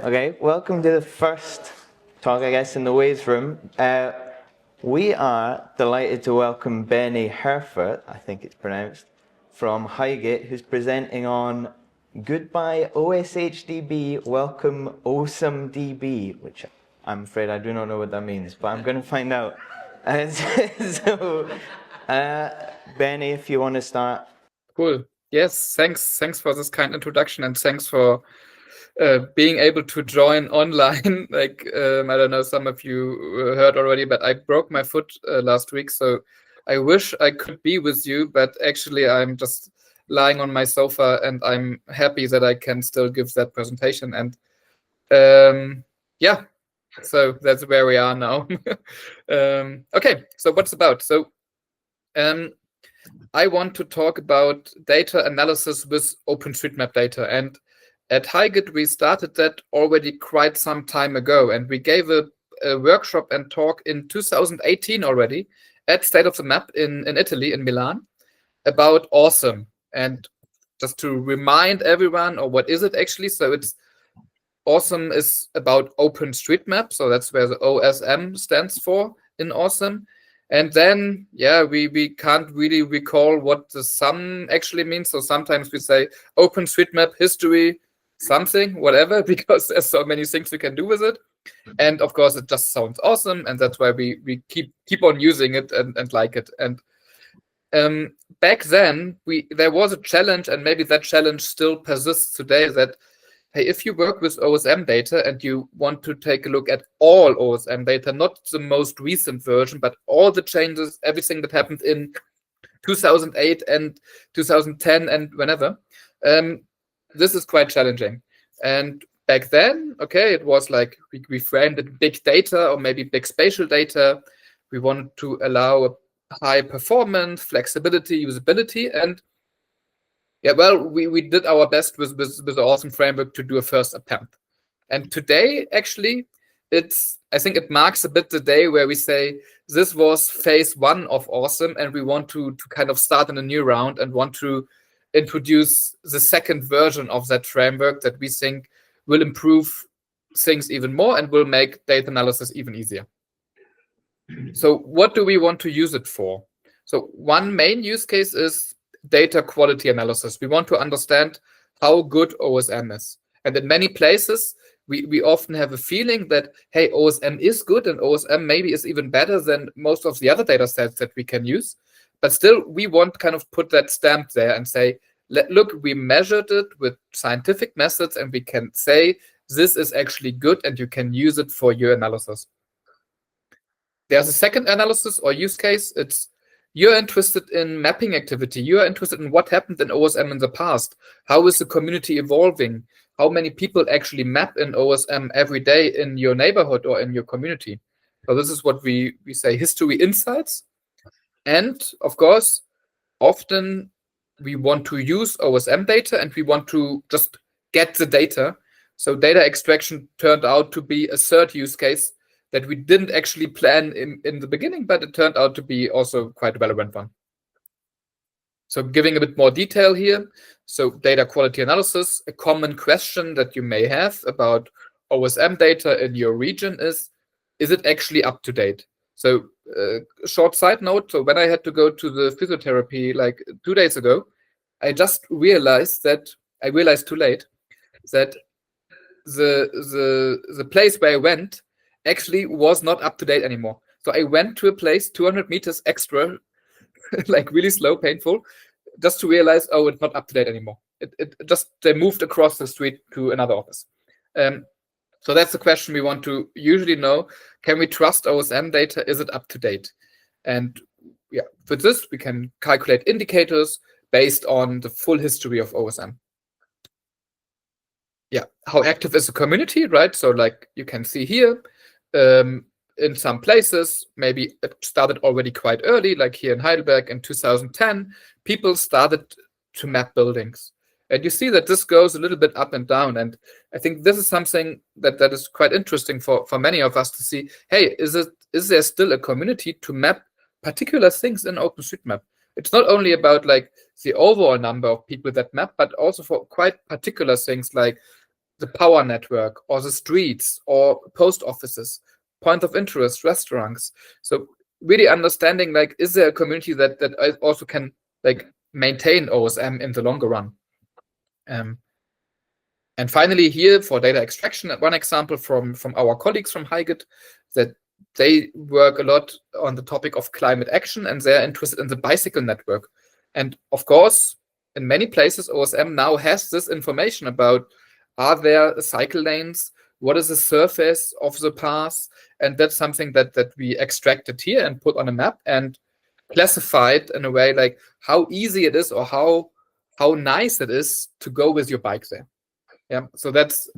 Okay, welcome to the first talk, I guess, in the Waves room. We are delighted to welcome Benny Herford, I think it's pronounced, from HeiGIT, who's presenting on Goodbye OSHDB, Welcome OSomeDB, which I'm afraid I do not know what that means, but I'm going to find out. Benny, if you want to start. Cool. Yes, thanks for this kind introduction, and thanks for being able to join online. I don't know, some of you heard already, but I broke my foot last week, so I wish I could be with you, but actually I'm just lying on my sofa, and I'm happy that I can still give that presentation. And yeah, so that's where we are now. Okay, so what's about? So I want to talk about data analysis with OpenStreetMap data. And at HeiGIT, we started that already quite some time ago. And we gave a workshop and talk in 2018 already at State of the Map in Italy, in Milan, about ohsome. And just to remind everyone, or what is it actually? So it's ohsome is about OpenStreetMap. So that's where the OSM stands for in ohsome. And then, yeah, we can't really recall what the sum actually means. So sometimes we say OpenStreetMap History something, whatever, because there's so many things we can do with it. And of course, it just sounds awesome. And that's why we keep on using it and like it. And back then, there was a challenge, and maybe that challenge still persists today, that hey, if you work with OSM data and you want to take a look at all OSM data, not the most recent version, but all the changes, everything that happened in 2008 and 2010 and whenever, this is quite challenging. And back then, okay, it was like we framed it big data or maybe big spatial data. We wanted to allow a high performance, flexibility, usability, and yeah, well, we did our best with the awesome framework to do a first attempt. And today, actually, I think it marks a bit the day where we say this was phase one of awesome, and we want to kind of start in a new round and want to introduce the second version of that framework that we think will improve things even more and will make data analysis even easier. So what do we want to use it for? So one main use case is data quality analysis. We want to understand how good OSM is. And in many places, we often have a feeling that, hey, OSM is good and OSM maybe is even better than most of the other data sets that we can use. But still, we want kind of put that stamp there and say, look, we measured it with scientific methods and we can say this is actually good and you can use it for your analysis. There's a second analysis or use case. It's you're interested in mapping activity. You're interested in what happened in OSM in the past. How is the community evolving? How many people actually map in OSM every day in your neighborhood or in your community? So this is what we say history insights. And of course, often we want to use OSM data and we want to just get the data. So data extraction turned out to be a third use case that we didn't actually plan in the beginning, but it turned out to be also quite a relevant one. So giving a bit more detail here. So data quality analysis, a common question that you may have about OSM data in your region is it actually up to date? So short side note, so when I had to go to the physiotherapy like 2 days ago, I just realized too late that the place where I went actually was not up to date anymore. So I went to a place 200 meters extra, like really slow, painful, just to realize, oh, it's not up to date anymore. They moved across the street to another office. So that's the question we want to usually know. Can we trust OSM data? Is it up to date? And yeah, for this, we can calculate indicators based on the full history of OSM. Yeah, how active is the community, right? So like you can see here, in some places, maybe it started already quite early, like here in Heidelberg in 2010, people started to map buildings. And you see that this goes a little bit up and down. And I think this is something that is quite interesting for many of us to see, hey, is there still a community to map particular things in OpenStreetMap? It's not only about like the overall number of people that map, but also for quite particular things like the power network or the streets or post offices, point of interest, restaurants. So really understanding, like, is there a community that also can like maintain OSM in the longer run? And finally, here for data extraction, one example from our colleagues from HeiGIT, that they work a lot on the topic of climate action, and they're interested in the bicycle network. And of course, in many places, OSM now has this information about, are there cycle lanes? What is the surface of the path? And that's something that we extracted here and put on a map and classified in a way like how easy it is or how nice it is to go with your bike there. Yeah, so that's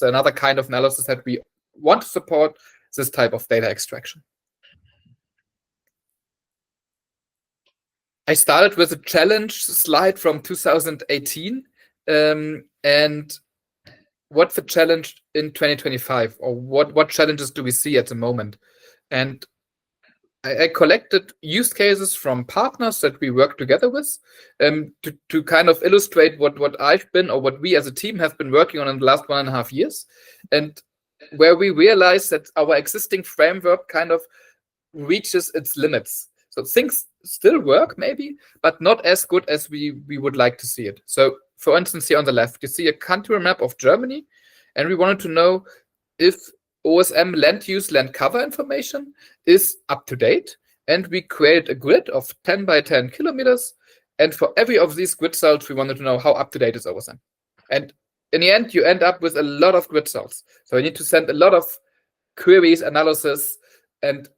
another kind of analysis that we want to support, this type of data extraction. I started with a challenge slide from 2018, and what's the challenge in 2025, or what challenges do we see at the moment? And I collected use cases from partners that we work together with, to kind of illustrate what I've been, or what we as a team have been working on in the last 1.5 years, and where we realized that our existing framework kind of reaches its limits. So things still work maybe, but not as good as we would like to see it. So for instance, here on the left, you see a country map of Germany, and we wanted to know if OSM land use, land cover information is up to date. And we created a grid of 10 by 10 kilometers. And for every of these grid cells, we wanted to know how up to date is OSM. And in the end, you end up with a lot of grid cells. So you need to send a lot of queries, analysis, and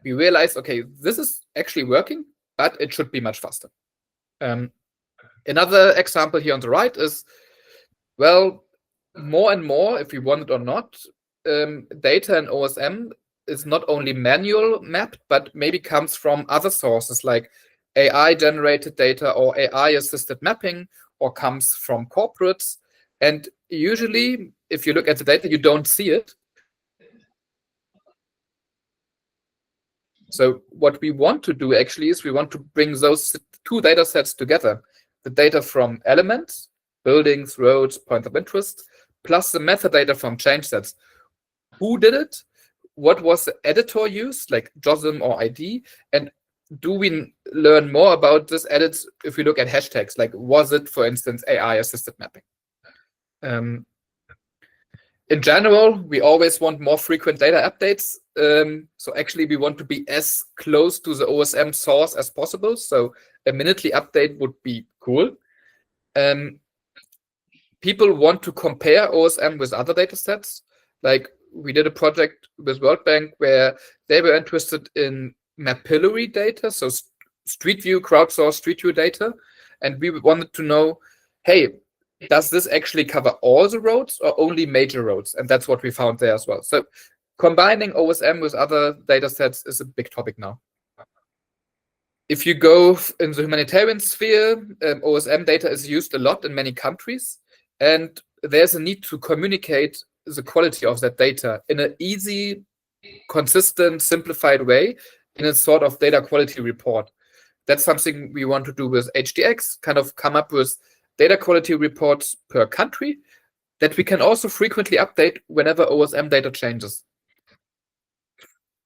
we realized, okay, this is actually working, but it should be much faster. Another example here on the right is, well, more and more, if we want it or not, data in OSM is not only manual mapped, but maybe comes from other sources like AI generated data or AI assisted mapping, or comes from corporates. And usually, if you look at the data, you don't see it. So what we want to do actually is we want to bring those two data sets together. The data from elements, buildings, roads, points of interest, plus the metadata from change sets. Who did it? What was the editor used, like JOSM or ID? And do we learn more about this edits if we look at hashtags? Like, was it, for instance, AI-assisted mapping? In general, we always want more frequent data updates. So actually, we want to be as close to the OSM source as possible. So a minutely update would be cool. People want to compare OSM with other data sets. Like, we did a project with World Bank where they were interested in mapillary data, so Street View, crowdsourced Street View data. And we wanted to know, hey, does this actually cover all the roads or only major roads? And that's what we found there as well. So combining OSM with other data sets is a big topic now. If you go in the humanitarian sphere, OSM data is used a lot in many countries. And there's a need to communicate the quality of that data in an easy, consistent, simplified way in a sort of data quality report. That's something we want to do with HDX, kind of come up with data quality reports per country that we can also frequently update whenever OSM data changes.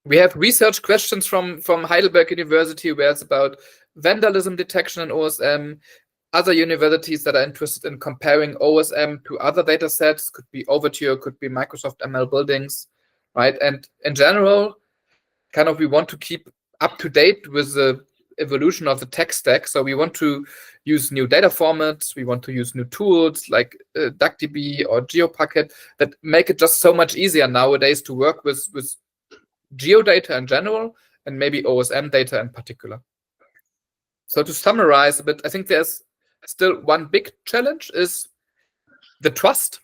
We have research questions from Heidelberg University where it's about vandalism detection in OSM, other universities that are interested in comparing OSM to other data sets, could be Overture, could be Microsoft ML buildings, right? And in general, kind of we want to keep up to date with the evolution of the tech stack. So we want to use new data formats, we want to use new tools like DuckDB or GeoPucket that make it just so much easier nowadays to work with geodata in general and maybe OSM data in particular. So to summarize a bit, I think there's still one big challenge is the trust.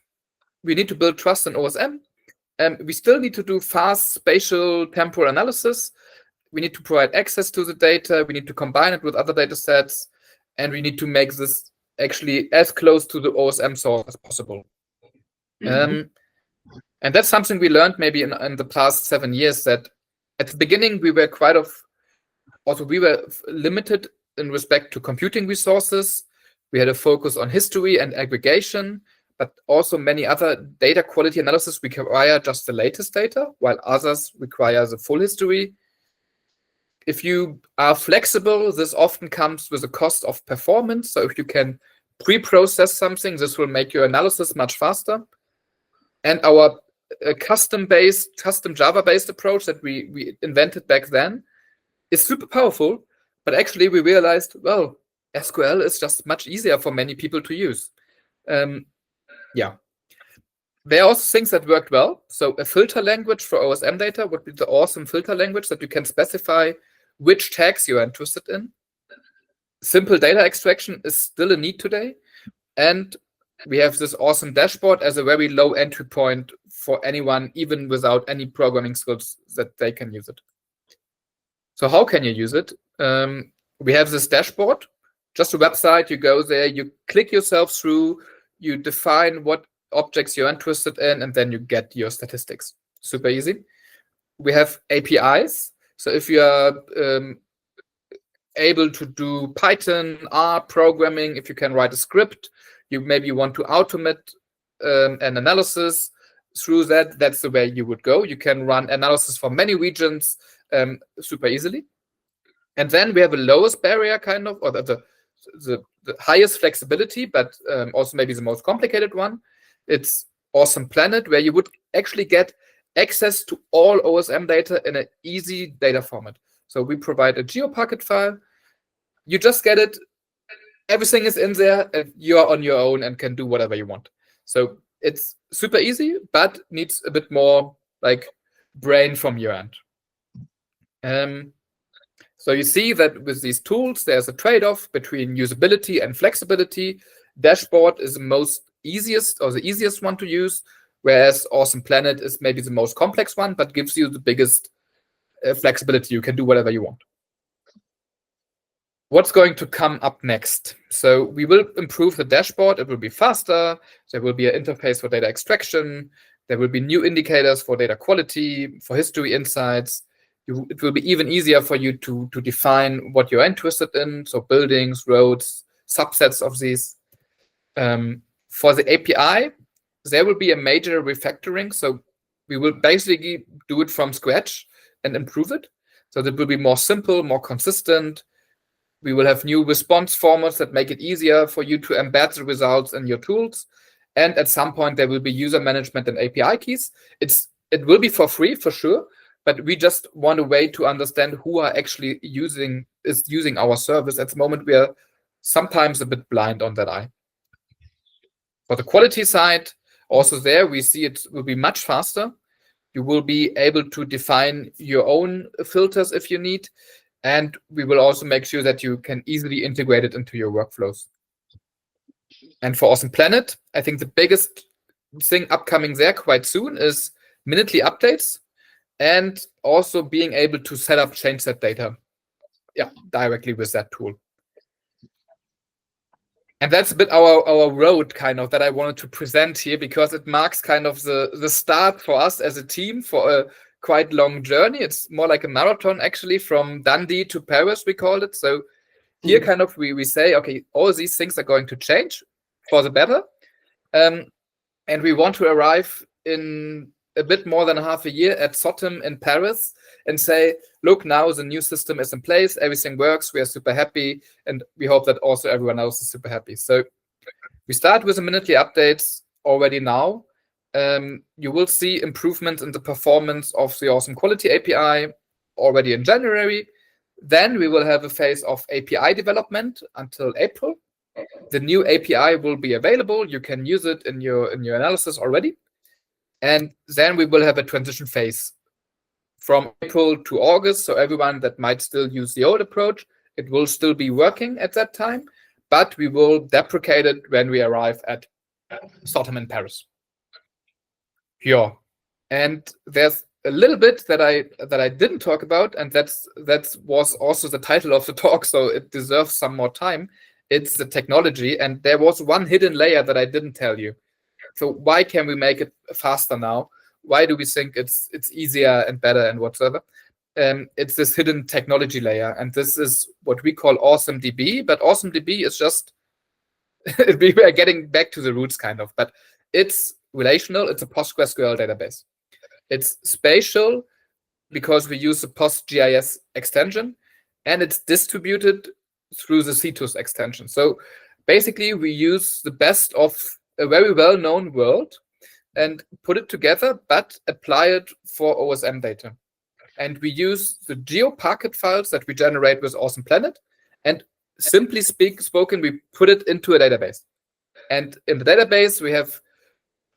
We need to build trust in OSM. We still need to do fast spatial temporal analysis. We need to provide access to the data. We need to combine it with other data sets. And we need to make this actually as close to the OSM source as possible. And that's something we learned maybe in the past 7 years, that at the beginning we were we were limited in respect to computing resources. We had a focus on history and aggregation, but also many other data quality analysis require just the latest data, while others require the full history. If you are flexible, this often comes with a cost of performance. So if you can pre-process something, this will make your analysis much faster. And our custom Java-based approach that we invented back then is super powerful, but actually we realized, well, SQL is just much easier for many people to use. Yeah. There are also things that worked well. So a filter language for OSM data would be the awesome filter language that you can specify which tags you are interested in. Simple data extraction is still a need today. And we have this awesome dashboard as a very low entry point for anyone, even without any programming skills, that they can use it. So how can you use it? We have this dashboard, just a website. You go there, you click yourself through, you define what objects you're interested in, and then you get your statistics. Super easy. We have APIs. So if you are able to do Python, R programming, if you can write a script, you maybe want to automate an analysis through that, that's the way you would go. You can run analysis for many regions super easily. And then we have a lowest barrier kind of, or the highest flexibility, but also maybe the most complicated one. It's Awesome Planet, where you would actually get access to all OSM data in an easy data format. So we provide a GeoPacket file. You just get it. Everything is in there, and you're on your own and can do whatever you want. So it's super easy, but needs a bit more like brain from your end. So you see that with these tools, there's a trade-off between usability and flexibility. Dashboard is the easiest one to use, whereas Awesome Planet is maybe the most complex one, but gives you the biggest flexibility. You can do whatever you want. What's going to come up next? So we will improve the dashboard. It will be faster. There will be an interface for data extraction. There will be new indicators for data quality, for history insights. It will be even easier for you to define what you're interested in. So buildings, roads, subsets of these. For the API, there will be a major refactoring. So we will basically do it from scratch and improve it. So that will be more simple, more consistent. We will have new response formats that make it easier for you to embed the results in your tools. And at some point, there will be user management and API keys. It will be for free, for sure. But we just want a way to understand who are actually using our service. At the moment, we are sometimes a bit blind on that eye. For the quality side, also there, we see it will be much faster. You will be able to define your own filters if you need. And we will also make sure that you can easily integrate it into your workflows. And for Awesome Planet, I think the biggest thing upcoming there quite soon is minutely updates, and also being able to set up change set data directly with that tool. And that's a bit our road kind of that I wanted to present here, because it marks kind of the start for us as a team for a quite long journey. It's more like a marathon, actually, from Dundee to Paris, we called it. So here kind of we say, okay, all these things are going to change for the better. And we want to arrive in a bit more than half a year at SOTM in Paris and say, look, now the new system is in place, everything works, we are super happy, and we hope that also everyone else is super happy. So we start with the minutely updates already now. You will see improvements in the performance of the Awesome Quality API already in January. Then we will have a phase of API development until April. The new API will be available. You can use it in your analysis already. And then we will have a transition phase from April to August. So everyone that might still use the old approach, it will still be working at that time, but we will deprecate it when we arrive at SOTM in Paris. Yeah. And there's a little bit that I didn't talk about, and that was also the title of the talk, so it deserves some more time. It's the technology, and there was one hidden layer that I didn't tell you. So why can we make it faster now? Why do we think it's easier and better and whatsoever? It's this hidden technology layer, and this is what we call OSHDB. But OSHDB is just we were getting back to the roots kind of, but it's relational. It's a PostgreSQL database. It's spatial because we use the PostGIS extension, and it's distributed through the Citus extension. So basically, we use the best of a very well-known world and put it together, but apply it for OSM data. And we use the GeoParquet files that we generate with Awesome Planet, and simply spoken, we put it into a database. And in the database, we have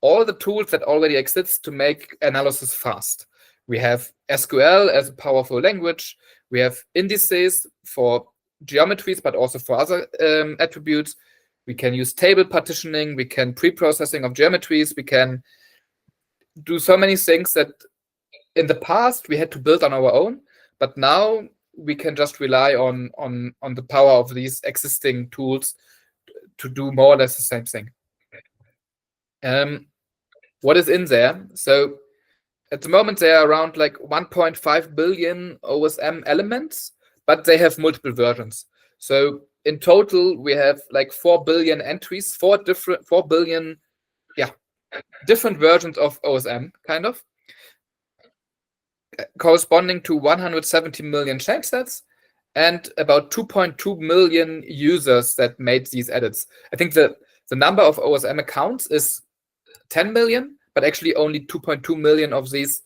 all the tools that already exist to make analysis fast. We have SQL as a powerful language. We have indices for geometries, but also for other attributes. We can use table partitioning. We can pre-processing of geometries. We can do so many things that in the past we had to build on our own, but now we can just rely on the power of these existing tools to do more or less the same thing. What is in there? So at the moment, there are around like 1.5 billion OSM elements, but they have multiple versions. So in total, we have like 4 billion entries, 4 billion, different versions of OSM, kind of, corresponding to 170 million change sets and about 2.2 million users that made these edits. I think the number of OSM accounts is 10 million, but actually only 2.2 million of these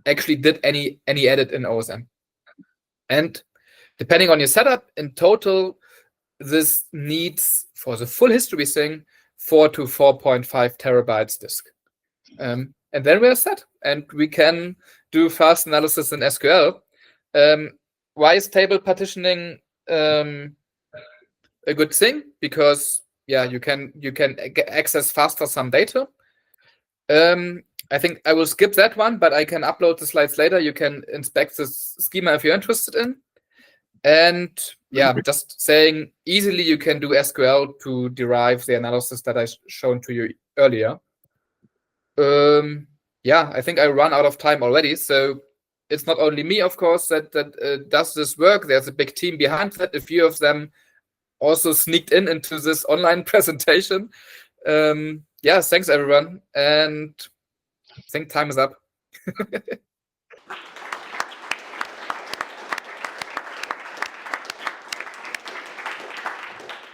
actually did any edit in OSM. And depending on your setup, in total, this needs, for the full history thing, 4 to 4.5 terabytes disk. And then we're set, and we can do fast analysis in SQL. Why is table partitioning a good thing? Because you can access faster some data. I think I will skip that one, but I can upload the slides later. You can inspect this schema if you're interested in. And just saying, easily you can do SQL to derive the analysis that I shown to you earlier. I think I run out of time already. So it's not only me, of course, that does this work. There's a big team behind that. A few of them also sneaked into this online presentation. Thanks everyone. And I think time is up.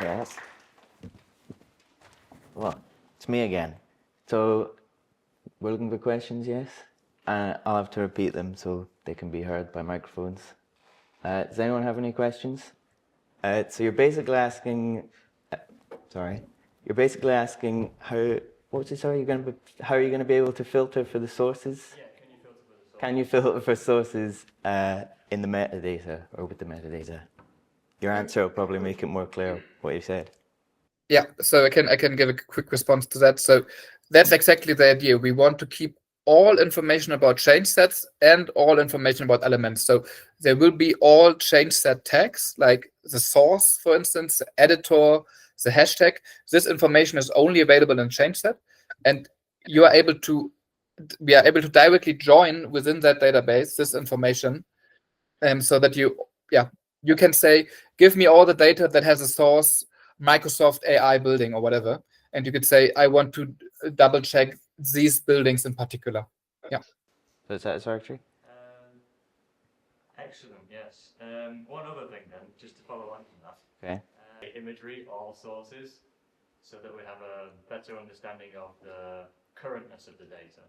Yes. Well, it's me again. So we're looking for questions, yes? I'll have to repeat them so they can be heard by microphones. Does anyone have any questions? So you're basically asking, how are you going to be able to filter for the sources? Yeah, can you filter for the sources? Can you filter for sources in the metadata or with the metadata? Your answer will probably make it more clear what you said. Yeah, so I can give a quick response to that. So that's exactly the idea. We want to keep all information about change sets and all information about elements. So there will be all change set tags, like the source, for instance, the editor, the hashtag. This information is only available in change set, and we are able to directly join within that database this information, so that you can say, give me all the data that has a source, Microsoft AI building or whatever, and you could say, I want to double check these buildings in particular. Yeah. So is that satisfactory? Excellent, yes. One other thing then, just to follow on from that. Okay. Imagery, all sources, so that we have a better understanding of the currentness of the data.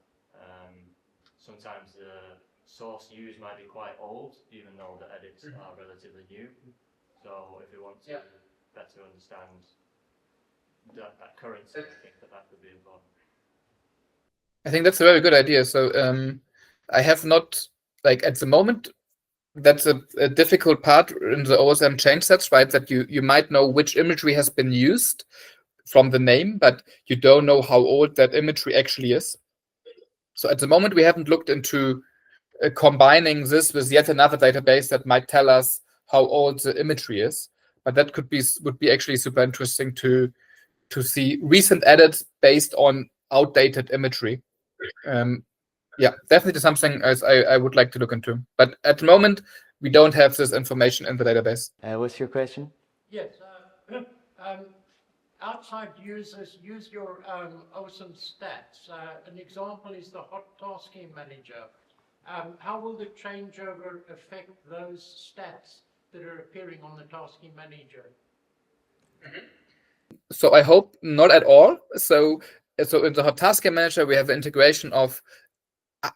Sometimes the source used might be quite old, even though the edits are relatively new. So if we want to better understand that currency, I think that would be important. I think that's a very good idea. So I have not, at the moment, that's a difficult part in the OSM change sets, right? That you might know which imagery has been used from the name, but you don't know how old that imagery actually is. So at the moment, we haven't looked into combining this with yet another database that might tell us how old the imagery is. But that would be actually super interesting to see recent edits based on outdated imagery. Definitely something as I would like to look into. But at the moment, we don't have this information in the database. What's your question? Yes. outside users use your OSHDB stats. An example is the hot tasking manager. How will the changeover affect those stats that are appearing on the tasking manager? So I hope not at all. So in the hot tasking manager, we have the integration of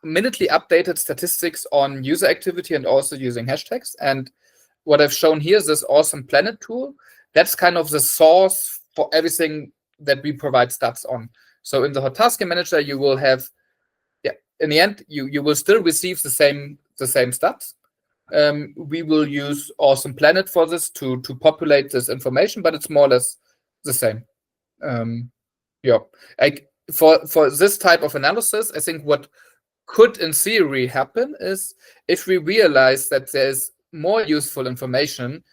minutely updated statistics on user activity and also using hashtags. And what I've shown here is this awesome planet tool. That's kind of the source for everything that we provide stats on. So in the hot tasking manager, you will have, in the end, you will still receive the same stats. We will use Awesome Planet for this to populate this information, but it's more or less the same. Like for this type of analysis, I think what could in theory happen is if we realize that there's more useful information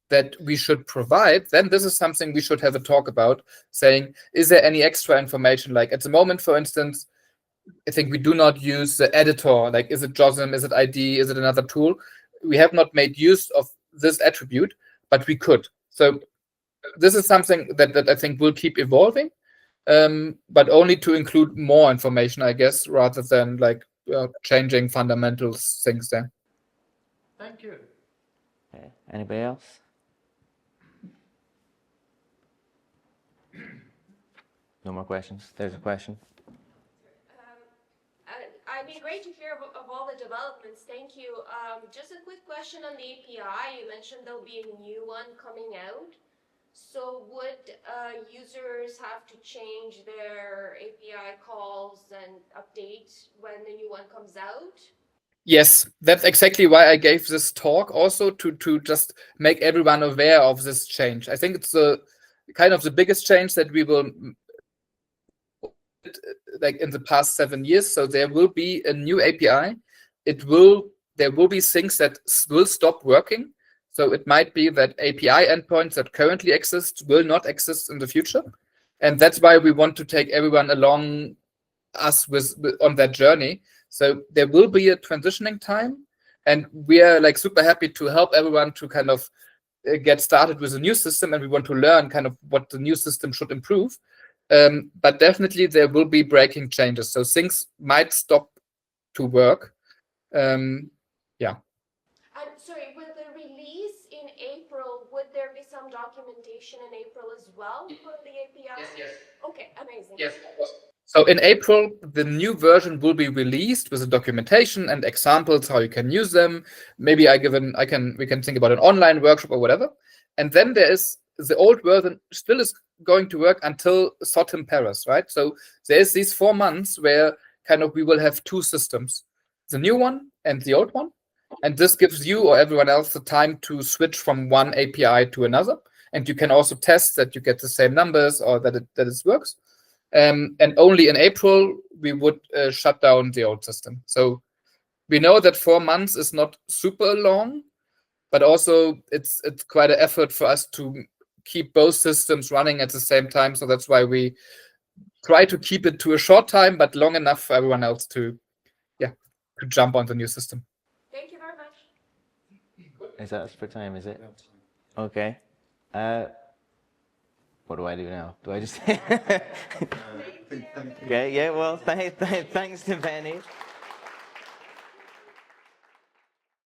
that we should provide, then this is something we should have a talk about, saying, is there any extra information? Like at the moment, for instance, I think we do not use the editor, like is it JOSM, is it ID, is it another tool? We have not made use of this attribute, but we could. So this is something that I think will keep evolving, but only to include more information, I guess, rather than like changing fundamental things there. Thank you. Okay. Anybody else? No more questions. There's a question. I mean, great to hear of all the developments. Thank you. Just a quick question on the API. You mentioned there'll be a new one coming out. So would users have to change their API calls and update when the new one comes out? Yes, that's exactly why I gave this talk, also to just make everyone aware of this change. I think it's kind of the biggest change that we will like in the past 7 years. So there will be a new API. There will be things that will stop working. So it might be that API endpoints that currently exist will not exist in the future. And that's why we want to take everyone along us on that journey. So there will be a transitioning time, and we are like super happy to help everyone to kind of get started with a new system, and we want to learn kind of what the new system should improve. But definitely there will be breaking changes. So things might stop to work. Yeah. And sorry, with the release in April, would there be some documentation in April as well for the API? Yes. Okay, amazing. Yes. So in April, the new version will be released with the documentation and examples how you can use them. Maybe we can think about an online workshop or whatever. And then there is the old version still is going to work until Sotem Paris, right? So there's these 4 months where kind of we will have 2 systems, the new one and the old one. And this gives you or everyone else the time to switch from one API to another. And you can also test that you get the same numbers or that it works. And only in April, we would shut down the old system. So we know that 4 months is not super long, but also it's quite an effort for us to keep both systems running at the same time. So that's why we try to keep it to a short time, but long enough for everyone else to jump on the new system. Thank you very much. Is that for time, is it? Okay. What do I do now? Do I just... Okay, yeah, well, thanks to Benny.